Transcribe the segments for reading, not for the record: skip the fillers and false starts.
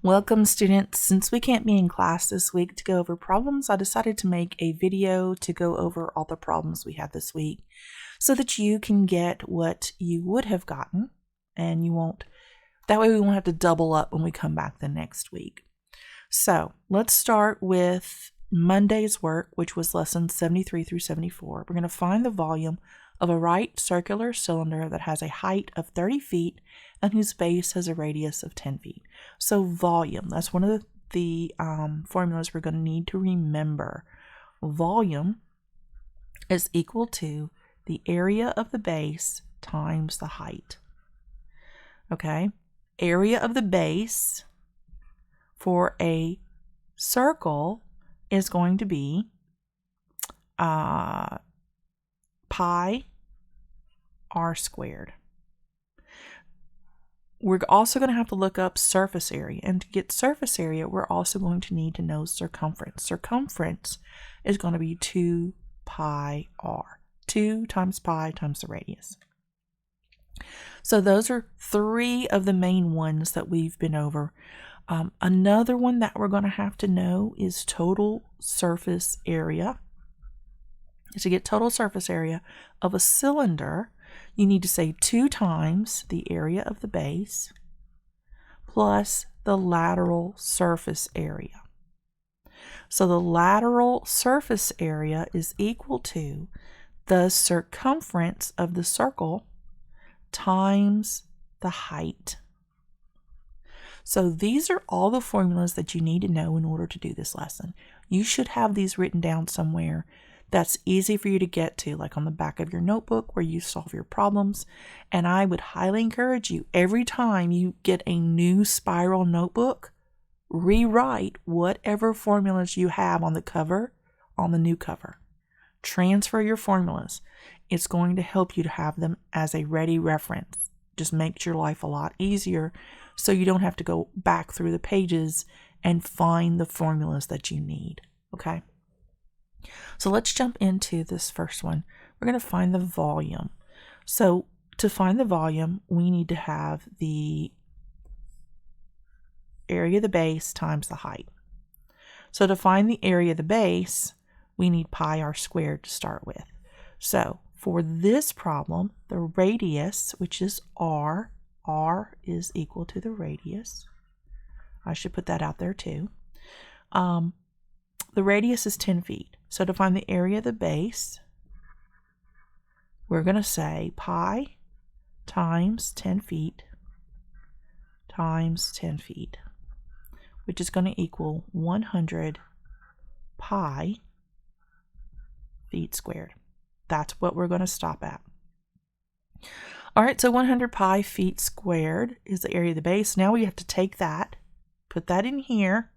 Welcome, students. Since we can't be in class this week to go over problems, I decided to make a video to go over all the problems we had this week so that you can get what you would have gotten and that way we won't have to double up when we come back the next week. So let's start with Monday's work, which was lessons 73 through 74. We're going to find the volume of a right circular cylinder that has a height of 30 feet and whose base has a radius of 10 feet. So volume, that's one of the formulas we're going to need to remember. Volume is equal to the area of the base times the height. Okay, area of the base for a circle is going to be pi r squared. We're also going to have to look up surface area, and to get surface area we're also going to need to know circumference. Circumference is going to be 2 pi r. 2 times pi times the radius. So those are three of the main ones that we've been over. Another one that we're going to have to know is total surface area. To get total surface area of a cylinder, you need to say 2 times the area of the base plus the lateral surface area. So the lateral surface area is equal to the circumference of the circle times the height. So these are all the formulas that you need to know in order to do this lesson. You should have these written down somewhere that's easy for you to get to, like on the back of your notebook where you solve your problems. And I would highly encourage you, every time you get a new spiral notebook, rewrite whatever formulas you have on the cover, on the new cover. Transfer your formulas. It's going to help you to have them as a ready reference. Just makes your life a lot easier so you don't have to go back through the pages and find the formulas that you need. Okay? So let's jump into this first one. We're going to find the volume. So to find the volume, we need to have the area of the base times the height. So to find the area of the base, we need pi r squared to start with. So for this problem, the radius, which is r is equal to the radius. I should put that out there too. The radius is 10 feet. So to find the area of the base, we're going to say pi times 10 feet times 10 feet, which is going to equal 100 pi feet squared. That's what we're going to stop at. All right, so 100 pi feet squared is the area of the base. Now we have to take that, put that in here,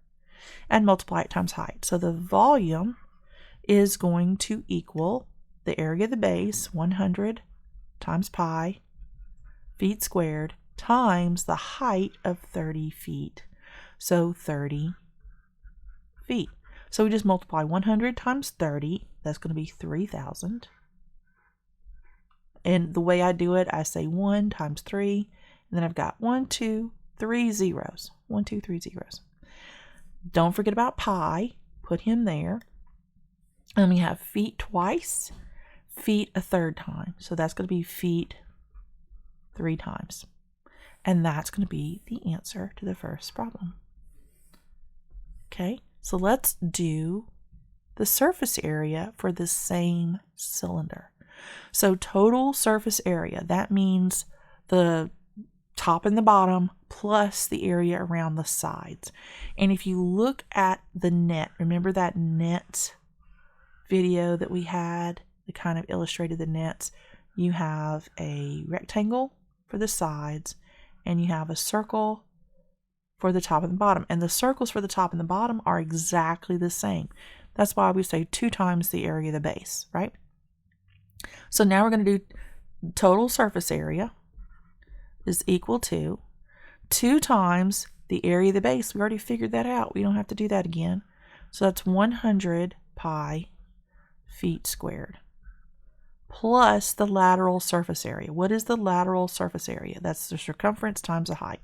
and multiply it times height. So the volume is going to equal the area of the base, 100 times pi feet squared, times the height of 30 feet. So 30 feet. So we just multiply 100 times 30. That's going to be 3,000. And the way I do it, I say 1 times 3. And then I've got 1, 2, 3 zeros. 1, 2, 3 zeros. Don't forget about pi. Put him there. And we have feet twice, feet a third time. So that's going to be feet 3 times. And that's going to be the answer to the first problem. Okay, so let's do the surface area for the same cylinder. So total surface area, that means the top and the bottom plus the area around the sides. And if you look at the net, remember that net video that we had that kind of illustrated the nets? You have a rectangle for the sides and you have a circle for the top and the bottom. And the circles for the top and the bottom are exactly the same. That's why we say 2 times the area of the base, right? So now we're going to do total surface area is equal to 2 times the area of the base. We already figured that out. We don't have to do that again. So that's 100 pi feet squared plus the lateral surface area. What is the lateral surface area? That's the circumference times the height.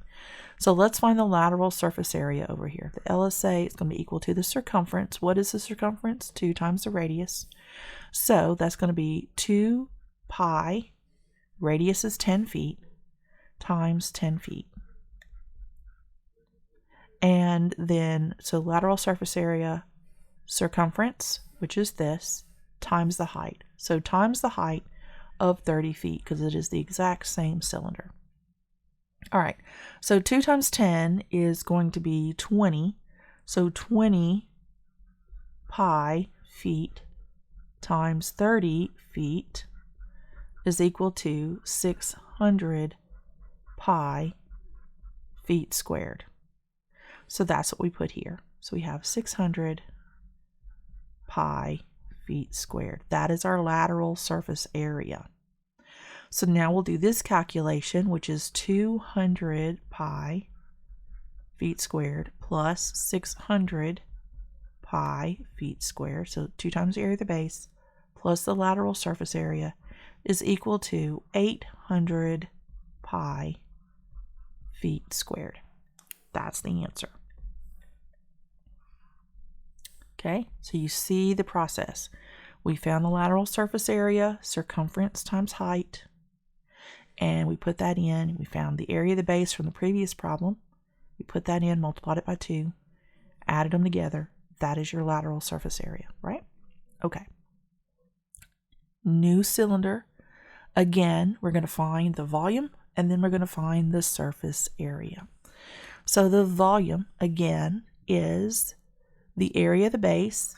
So let's find the lateral surface area over here. The LSA is going to be equal to the circumference. What is the circumference? 2 times the radius. So that's going to be 2 pi, radius is 10 feet, times 10 feet. And then, so lateral surface area, circumference, which is this, times the height. So times the height of 30 feet, because it is the exact same cylinder. All right, so 2 times 10 is going to be 20. So 20 pi feet times 30 feet is equal to 600 pi feet squared. So that's what we put here. So we have 600 pi feet squared. That is our lateral surface area. So now we'll do this calculation, which is 200 pi feet squared plus 600 pi feet squared. So 2 times the area of the base plus the lateral surface area is equal to 800 pi feet squared. That's the answer. Okay, so you see the process. We found the lateral surface area, circumference times height, and we put that in. We found the area of the base from the previous problem. We put that in, multiplied it by 2, added them together. That is your lateral surface area, right? Okay. New cylinder. Again, we're going to find the volume, and then we're going to find the surface area. So the volume, again, is the area of the base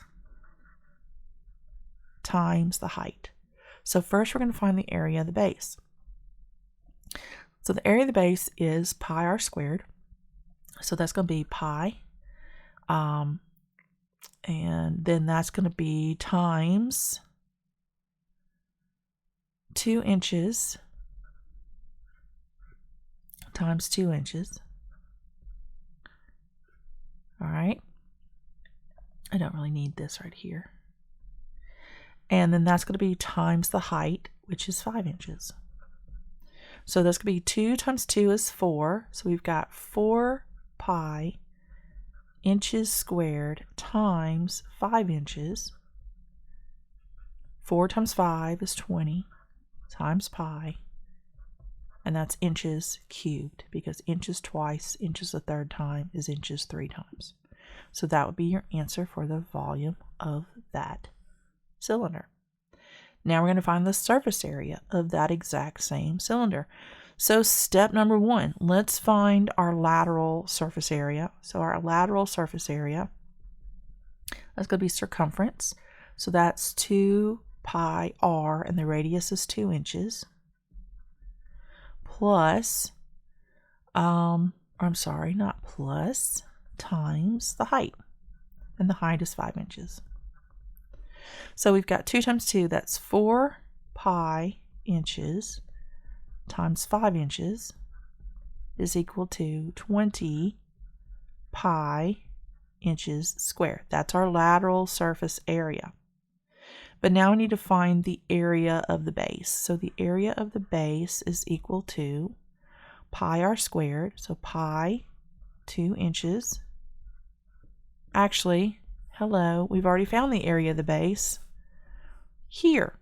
times the height. So first we're going to find the area of the base. So the area of the base is pi r squared. So that's going to be pi. And then that's going to be times 2 inches times 2 inches. All right. I don't really need this right here. And then that's going to be times the height, which is 5 inches. So that's going to be 2 times 2 is 4. So we've got 4 pi inches squared times 5 inches. 4 times 5 is 20 times pi. And that's inches cubed, because inches twice, inches a third time is inches 3 times. So that would be your answer for the volume of that cylinder. Now we're going to find the surface area of that exact same cylinder. So step number 1, let's find our lateral surface area. So our lateral surface area, that's going to be circumference. So that's 2 pi r, and the radius is 2 inches, plus, times the height, and the height is 5 inches. So we've got 2 times 2, that's 4 pi inches times 5 inches is equal to 20 pi inches squared. That's our lateral surface area. But now we need to find the area of the base. So the area of the base is equal to pi r squared, so pi 2 inches. Actually, hello, we've already found the area of the base here.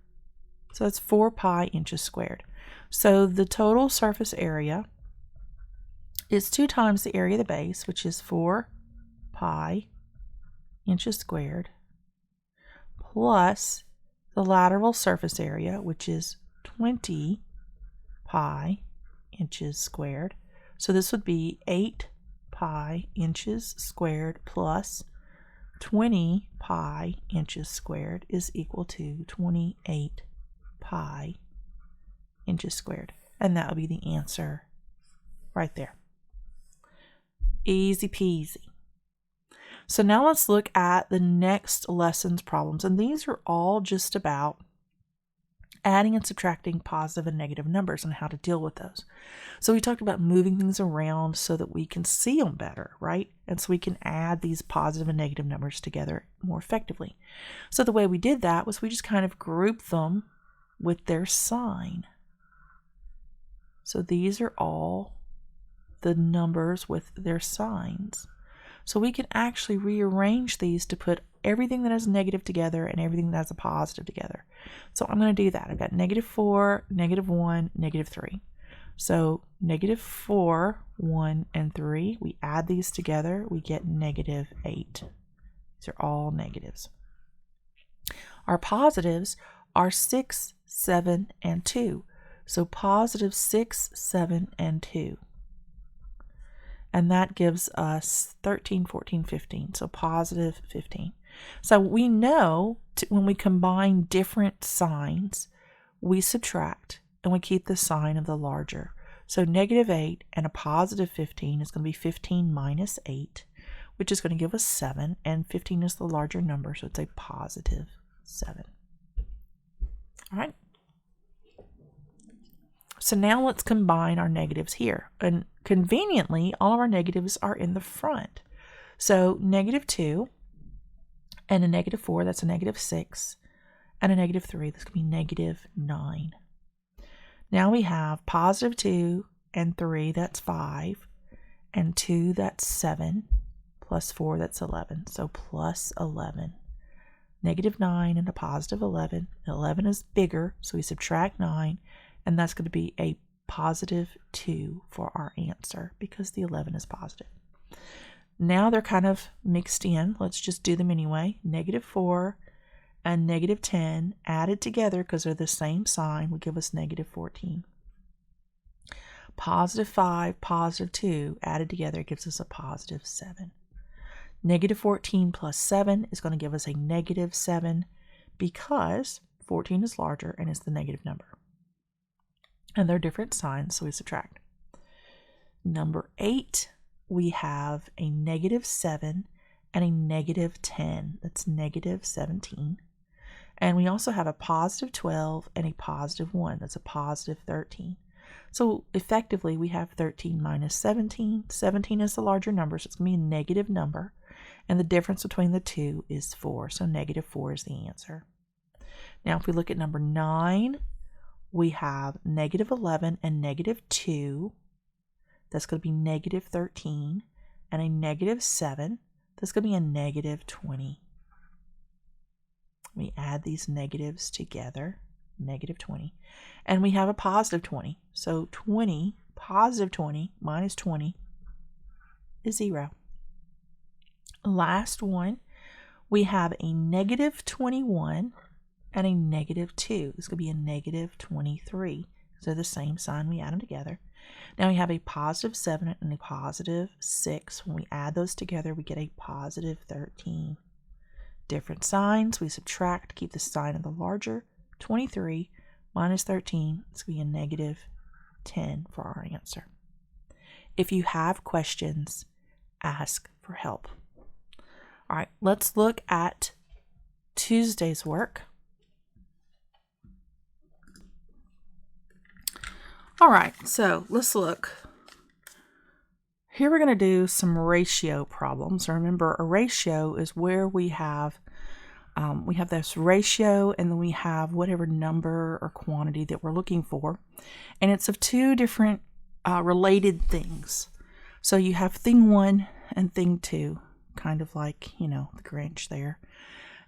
So that's 4 pi inches squared. So the total surface area is 2 times the area of the base, which is 4 pi inches squared, plus the lateral surface area, which is 20 pi inches squared. So this would be 8 pi inches squared plus 20 pi inches squared is equal to 28 pi inches squared. And that would be the answer right there. Easy peasy. So now let's look at the next lesson's problems. And these are all just about adding and subtracting positive and negative numbers and how to deal with those. So we talked about moving things around so that we can see them better, right? And so we can add these positive and negative numbers together more effectively. So the way we did that was we just kind of grouped them with their sign. So these are all the numbers with their signs. So we can actually rearrange these to put everything that has a negative together and everything that has a positive together. So I'm going to do that. I've got -4, -1, -3. So -4, 1, and 3, we add these together, we get -8. These are all negatives. Our positives are 6, 7, and 2. So +6, 7, and 2. And that gives us 13, 14, 15. So +15. So we know when we combine different signs, we subtract and we keep the sign of the larger. So -8 and a +15 is going to be 15 minus 8, which is going to give us 7. And 15 is the larger number, so it's a +7. All right. So now let's combine our negatives here. And conveniently, all of our negatives are in the front. So -2 and a -4, that's a -6, and a -3, that's going to be -9. Now we have +2 and 3, that's 5, and 2, that's 7, plus 4, that's 11. So +11. -9 and a +11. 11 is bigger, so we subtract 9, and that's going to be a +2 for our answer because the 11 is positive. Now they're kind of mixed in. Let's just do them anyway. -4 and -10 added together because they're the same sign will give us -14. +5, +2 added together gives us a +7. -14 plus 7 is going to give us a -7 because 14 is larger and it's the negative number. And they're different signs, so we subtract. Number 8, we have a -7 and a -10. That's -17. And we also have a +12 and a +1. That's a +13. So effectively, we have 13 minus 17. 17 is the larger number, so it's going to be a negative number. And the difference between the two is 4. So -4 is the answer. Now, if we look at number 9, we have -11 and -2. That's going to be -13. And a -7. That's going to be a -20. We add these negatives together, -20. And we have a +20. So 20, +20 minus 20 is 0. Last one, we have a -21 and a -2. This could be a -23. So the same sign, we add them together. Now we have a +7 and a +6. When we add those together, we get a +13. Different signs, we subtract, keep the sign of the larger. 23 minus 13, it's going to be a -10 for our answer. If you have questions, ask for help. All right, let's look at Tuesday's work. All right, so let's look. Here we're going to do some ratio problems. Remember, a ratio is where we have this ratio and then we have whatever number or quantity that we're looking for. And it's of two different related things. So you have thing 1 and thing 2, kind of like, the Grinch there.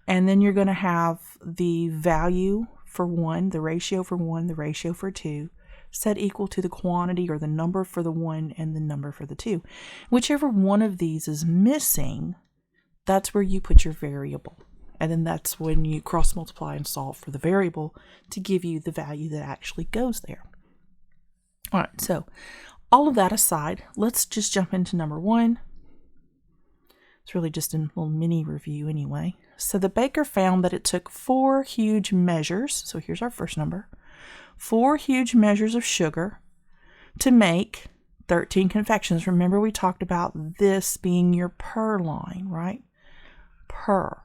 And then you're going to have the value for 1, the ratio for 1, the ratio for 2, set equal to the quantity or the number for the 1 and the number for the 2. Whichever one of these is missing, that's where you put your variable. And then that's when you cross multiply and solve for the variable to give you the value that actually goes there. All right, so all of that aside, let's just jump into number 1. It's really just a little mini review anyway. So the baker found that it took 4 huge measures. So here's our first number. 4 huge measures of sugar to make 13 confections. Remember, we talked about this being your per line, right? Per.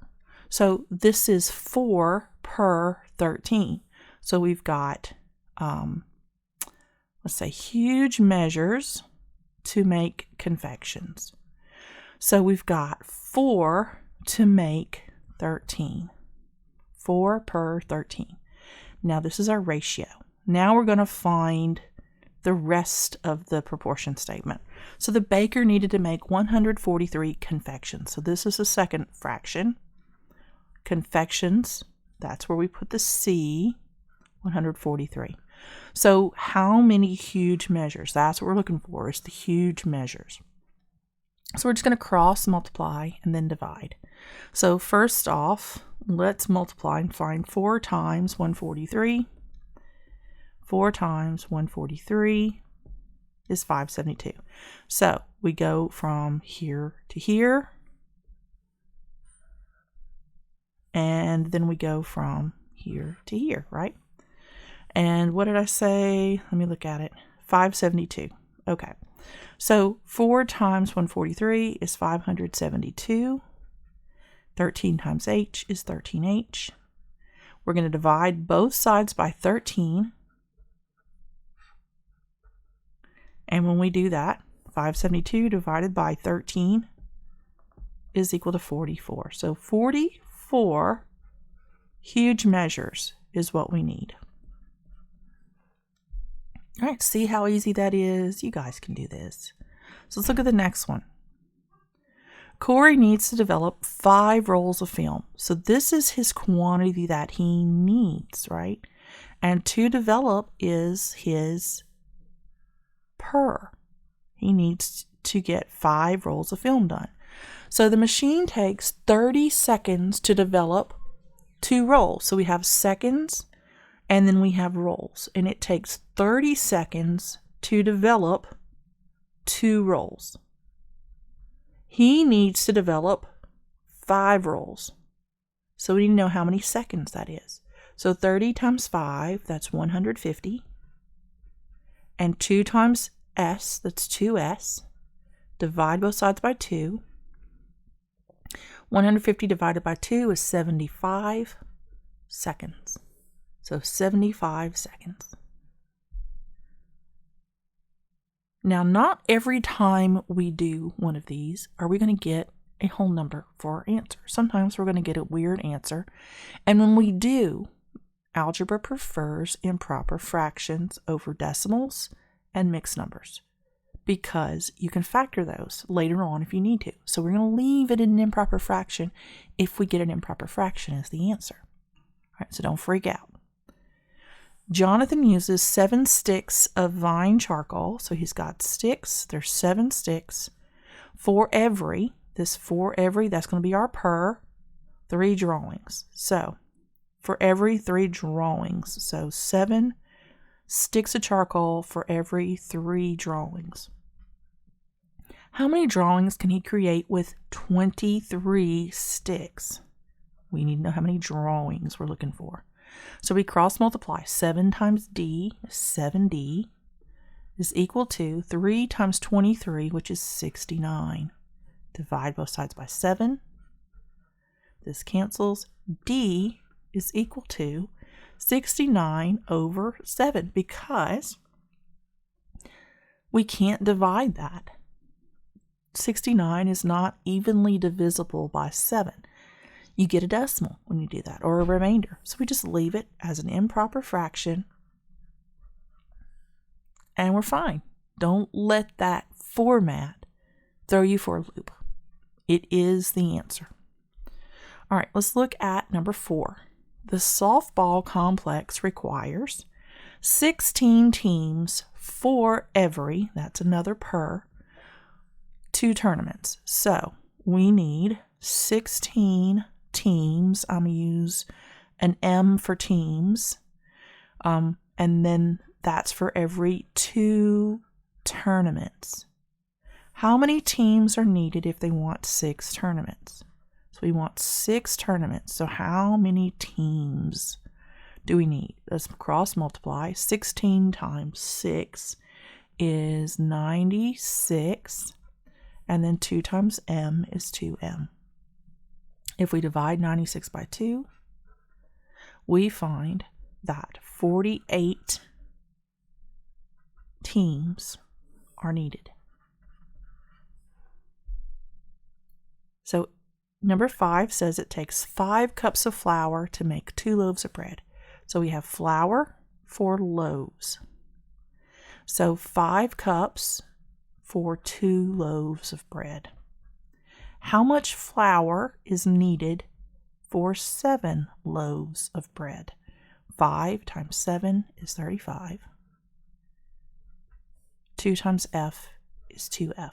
So this is 4 per 13. So we've got, let's say, huge measures to make confections. So we've got 4 to make 13. 4 per 13. Now this is our ratio. Now we're going to find the rest of the proportion statement. So the baker needed to make 143 confections. So this is the second fraction. Confections, that's where we put the C, 143. So how many huge measures? That's what we're looking for, is the huge measures. So we're just going to cross multiply and then divide. So first off, let's multiply and find 4 times 143. 4 times 143 is 572. So we go from here to here, and then we go from here to here, right? And what did I say? Let me look at it. 572. Okay. So 4 times 143 is 572. 13 times h is 13h. We're going to divide both sides by 13. And when we do that, 572 divided by 13 is equal to 44. So 44 huge measures is what we need. All right, see how easy that is? You guys can do this. So let's look at the next one. Corey needs to develop 5 rolls of film. So this is his quantity that he needs, right? And to develop is his per. He needs to get 5 rolls of film done. So the machine takes 30 seconds to develop 2 rolls. So we have seconds and then we have rolls. And it takes 30 seconds to develop 2 rolls. He needs to develop 5 rolls. So we need to know how many seconds that is. So 30 times 5, that's 150. And 2 times s, that's 2s. Divide both sides by 2. 150 divided by 2 is 75 seconds. So 75 seconds. Now, not every time we do one of these are we going to get a whole number for our answer. Sometimes we're going to get a weird answer. And when we do, algebra prefers improper fractions over decimals and mixed numbers, because you can factor those later on if you need to. So we're going to leave it in an improper fraction if we get an improper fraction as the answer. All right, so don't freak out. Jonathan uses 7 sticks of vine charcoal. So he's got sticks. There's 7 sticks. For every, that's going to be our per, 3 drawings. So for every 3 drawings. So 7 sticks of charcoal for every 3 drawings. How many drawings can he create with 23 sticks? We need to know how many drawings we're looking for. So we cross multiply. 7 times d, 7d, is equal to 3 times 23, which is 69. Divide both sides by 7. This cancels. D is equal to 69 over 7, because we can't divide that. 69 is not evenly divisible by 7. You get a decimal when you do that, or a remainder. So we just leave it as an improper fraction, and we're fine. Don't let that format throw you for a loop. It is the answer. All right, let's look at number 4. The softball complex requires 16 teams for every, that's another per, 2 tournaments. So we need 16 teams. I'm going to use an M for teams. And then that's for every 2 tournaments. How many teams are needed if they want 6 tournaments? So we want 6 tournaments. So how many teams do we need? Let's cross multiply. 16 times 6 is 96. And then 2 times m is 2m. If we divide 96 by 2, we find that 48 teams are needed. So number 5 says it takes 5 cups of flour to make 2 loaves of bread. So we have flour for loaves. So 5 cups for 2 loaves of bread. How much flour is needed for 7 loaves of bread? 5 times 7 is 35. 2 times F is 2F.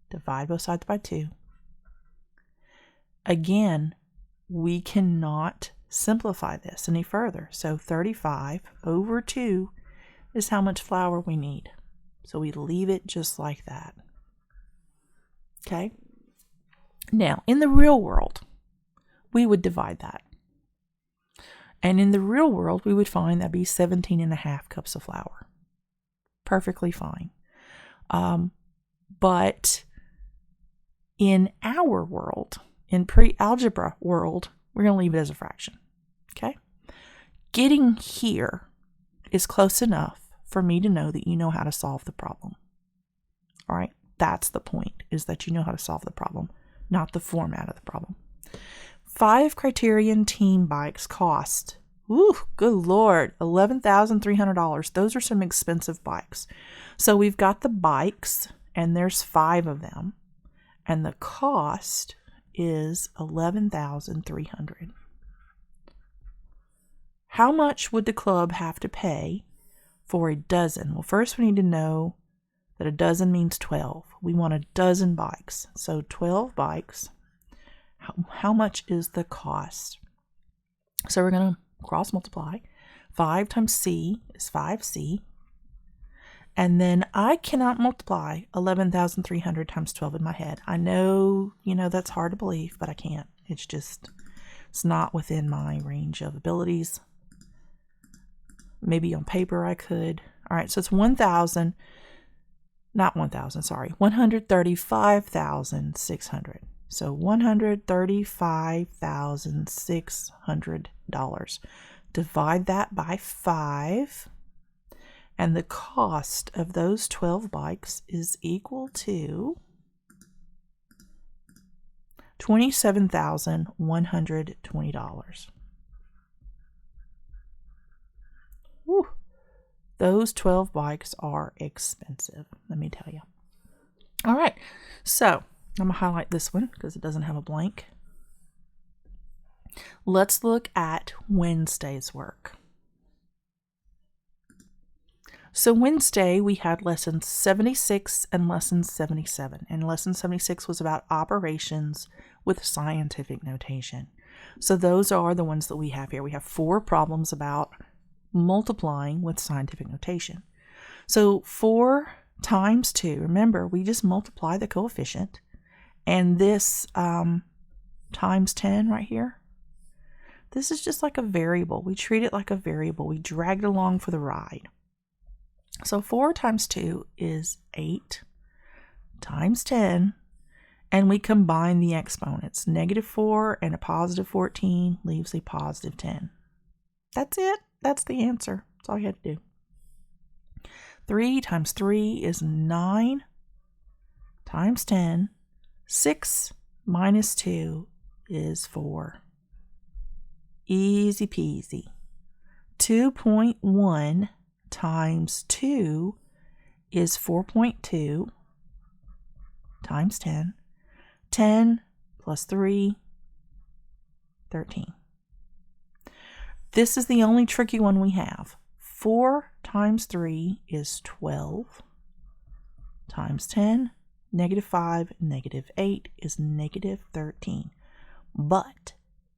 Divide both sides by 2. Again, we cannot simplify this any further. So 35 over 2 is how much flour we need. So we leave it just like that. Okay? Now, in the real world, we would divide that. And in the real world, we would find that'd be 17.5 cups of flour. Perfectly fine. But in our world, in pre-algebra world, we're going to leave it as a fraction. Okay? Getting here is close enough for me to know that you know how to solve the problem. All right? That's the point, is that you know how to solve the problem, not the format of the problem. 5 Criterion team bikes cost, good Lord, $11,300. Those are some expensive bikes. So we've got the bikes, and there's 5 of them, and the cost is $11,300. How much would the club have to pay for a dozen? Well, first we need to know that a dozen means 12. We want a dozen bikes. So 12 bikes. How much is the cost? So we're going to cross multiply. 5 times C is 5C. And then I cannot multiply 11,300 times 12 in my head. I know, that's hard to believe, but I can't. It's not within my range of abilities. Maybe on paper I could. All right, so it's 135,600. So $135,600. Divide that by 5. And the cost of those 12 bikes is equal to $27,120. Whew. Those 12 bikes are expensive, let me tell you. All right, so I'm going to highlight this one because it doesn't have a blank. Let's look at Wednesday's work. So Wednesday, we had lessons 76 and lesson 77. And lesson 76 was about operations with scientific notation. So those are the ones that we have here. We have 4 problems about multiplying with scientific notation. So 4 times 2, remember, we just multiply the coefficient. And this times 10 right here, this is just like a variable. We treat it like a variable. We drag it along for the ride. So 4 times 2 is 8 times 10, and we combine the exponents. -4 and a positive 14 leaves a positive 10. That's it. That's the answer. That's all you had to do. 3 times 3 is 9 times 10. 6 minus 2 is 4. Easy peasy. 2.1 times 2 is 4.2 times 10. 10 plus 3, 13. This is the only tricky one we have. 4 times 3 is 12 times 10. -5, -8 is -13. But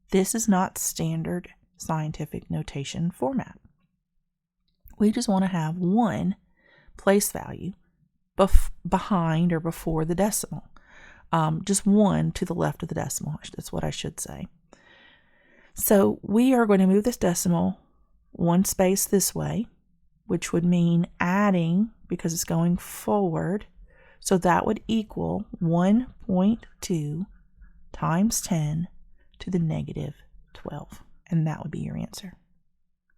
this is not standard scientific notation format. We just want to have one place value behind or before the decimal. Just one to the left of the decimal. That's what I should say. So we are going to move this decimal one space this way, which would mean adding because it's going forward. So that would equal 1.2 times 10 to the -12. And that would be your answer.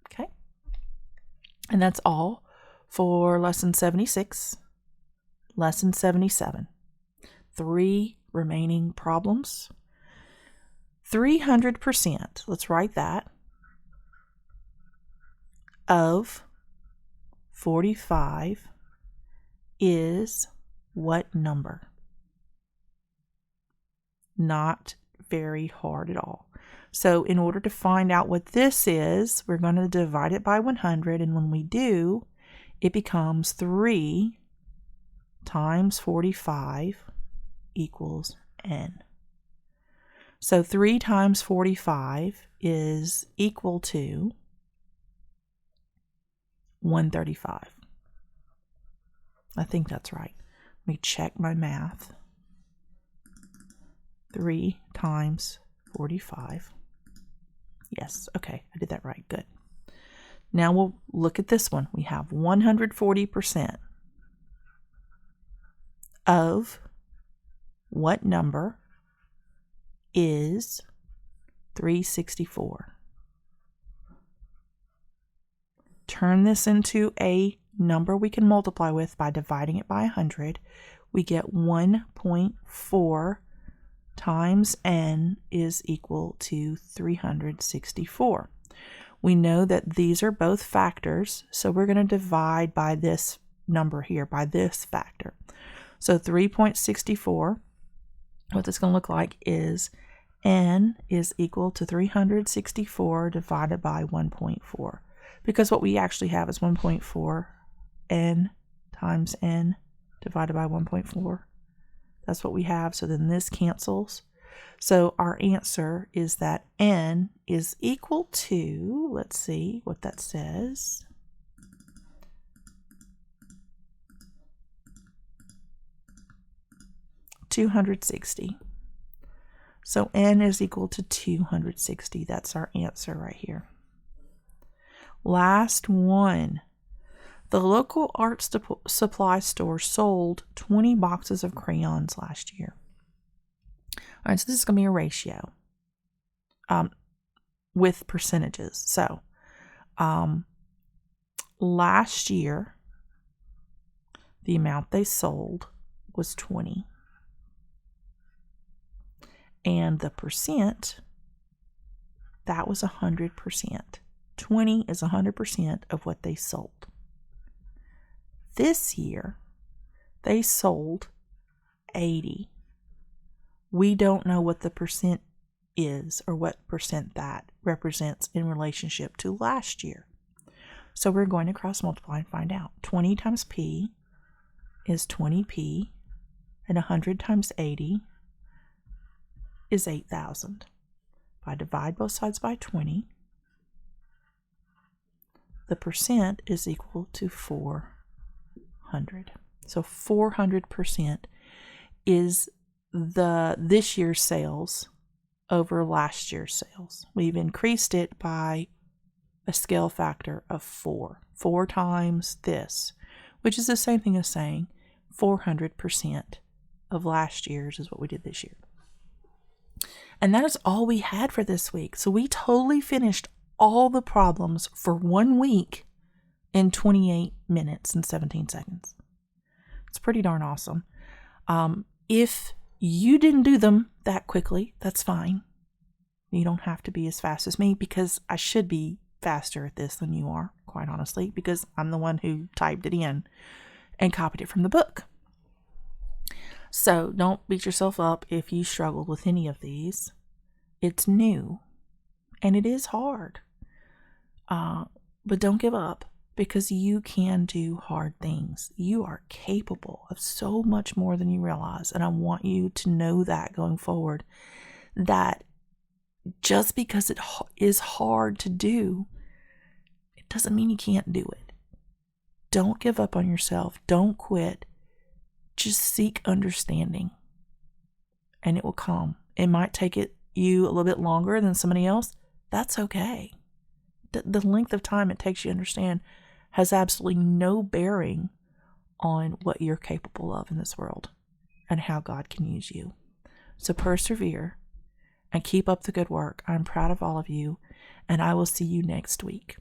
Okay? And that's all for lesson 76, lesson 77. 3 remaining problems. 300%, let's write that, of 45 is what number? Not very hard at all. So in order to find out what this is, we're going to divide it by 100, and when we do, it becomes 3 times 45 equals n. So 3 times 45 is equal to 135. I think that's right. Let me check my math. 3 times 45. Yes, okay, I did that right. Good. Now we'll look at this one. We have 140% of what number is 364. Turn this into a number we can multiply with by dividing it by 100. We get 1.4 times n is equal to 364. We know that these are both factors, so we're going to divide by this number here, by this factor. So 3.64, what this is going to look like is n is equal to 364 divided by 1.4. Because what we actually have is 1.4 n times n divided by 1.4. That's what we have. So then this cancels. So our answer is that n is equal to, let's see what that says. $260. So n is equal to 260. That's our answer right here. Last one. The local art supply store sold 20 boxes of crayons last year. All right, so this is going to be a ratio with percentages. So last year, the amount they sold was 20. And the percent, that was 100%. 20 is 100% of what they sold. This year, they sold 80. We don't know what the percent is or what percent that represents in relationship to last year. So we're going to cross multiply and find out. 20 times p is 20p, and 100 times 80 is 8,000. If I divide both sides by 20, the percent is equal to 400. So 400% is this year's sales over last year's sales. We've increased it by a scale factor of 4. 4 times this, which is the same thing as saying 400% of last year's is what we did this year. And that is all we had for this week. So we totally finished all the problems for 1 week in 28 minutes and 17 seconds. It's pretty darn awesome. If you didn't do them that quickly, that's fine. You don't have to be as fast as me, because I should be faster at this than you are, quite honestly, because I'm the one who typed it in and copied it from the book. So don't beat yourself up if you struggled with any of these. It's new and it is hard. But don't give up, because you can do hard things. You are capable of so much more than you realize. And I want you to know that going forward, that just because it is hard to do, it doesn't mean you can't do it. Don't give up on yourself. Don't quit. Just seek understanding, and it will come. It might take you a little bit longer than somebody else. That's okay. The length of time it takes you to understand has absolutely no bearing on what you're capable of in this world and how God can use you. So persevere and keep up the good work. I'm proud of all of you, and I will see you next week.